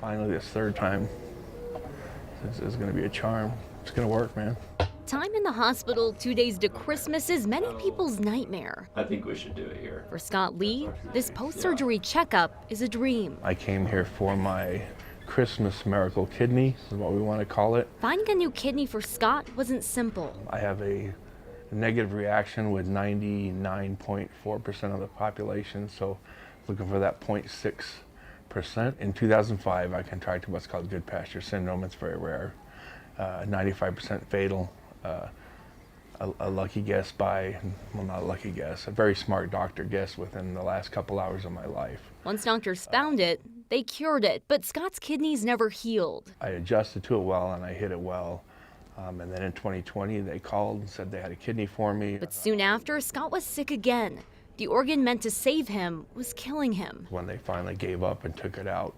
Finally, this third time is going to be a charm. It's going to work, man. Time in the hospital 2 days to Christmas is many people's nightmare. I think we should do it here. For Scott Lee, this post-surgery checkup is a dream. I came here for my Christmas miracle kidney, is what we want to call it. Finding a new kidney for Scott wasn't simple. I have a negative reaction with 99.4% of the population, so looking for that 0.6%. In 2005, I contracted what's called Goodpasture syndrome. It's very rare, 95% fatal. A lucky guess by, well, not a lucky guess, a very smart doctor guessed within the last couple hours of my life. Once doctors found it, they cured it, but Scott's kidneys never healed. I adjusted to it well and I hit it well. And then in 2020, they called and said they had a kidney for me. But soon after, Scott was sick again. The organ meant to save him was killing him. When they finally gave up and took it out,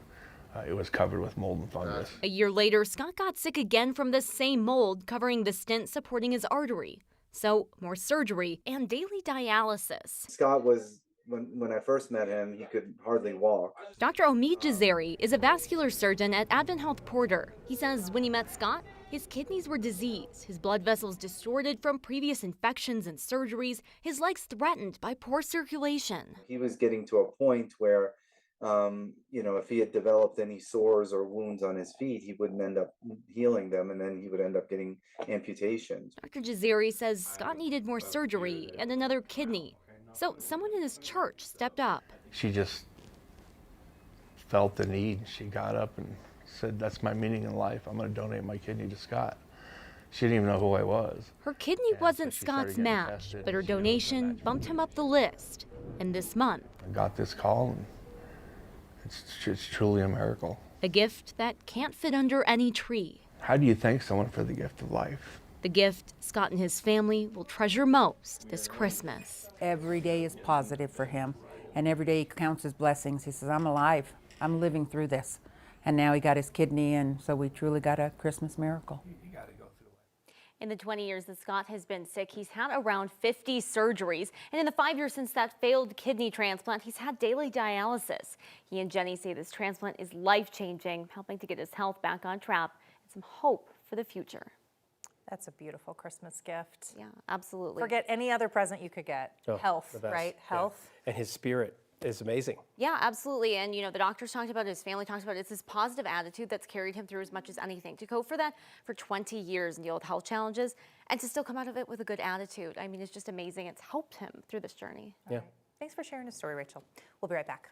it was covered with mold and fungus. A year later, Scott got sick again from the same mold, covering the stent supporting his artery. So, more surgery and daily dialysis. Scott was, when I first met him, he could hardly walk. Dr. Omid Jazari is a vascular surgeon at Advent Health Porter. He says when he met Scott, his kidneys were diseased, his blood vessels distorted from previous infections and surgeries, his legs threatened by poor circulation. He was getting to a point where, if he had developed any sores or wounds on his feet, he wouldn't end up healing them, and then he would end up getting amputations. Dr. Jazari says Scott needed more surgery and another kidney. So someone in his church stepped up. She just felt the need. She got up and said, "That's my meaning in life. I'm going to donate my kidney to Scott." She didn't even know who I was. Her kidney wasn't Scott's match, but her donation bumped him up the list. And this month, I got this call, and it's truly a miracle. A gift that can't fit under any tree. How do you thank someone for the gift of life? The gift Scott and his family will treasure most this Christmas. Every day is positive for him, and every day he counts his blessings. He says, I'm alive. I'm living through this. And now he got his kidney, and so we truly got a Christmas miracle. In the 20 years that Scott has been sick, he's had around 50 surgeries. And in the 5 years since that failed kidney transplant, he's had daily dialysis. He and Jenny say this transplant is life-changing, helping to get his health back on track and some hope for the future. That's a beautiful Christmas gift. Yeah, absolutely. Forget any other present you could get. Oh, Health, the best. right? Yeah. Health. And his spirit is amazing. Yeah, absolutely. And, the doctors talked about it, his family talks about it. It's his positive attitude that's carried him through as much as anything. To go for that for 20 years and deal with health challenges and to still come out of it with a good attitude. I mean, it's just amazing. It's helped him through this journey. Yeah. Thanks for sharing the story, Rachel. We'll be right back.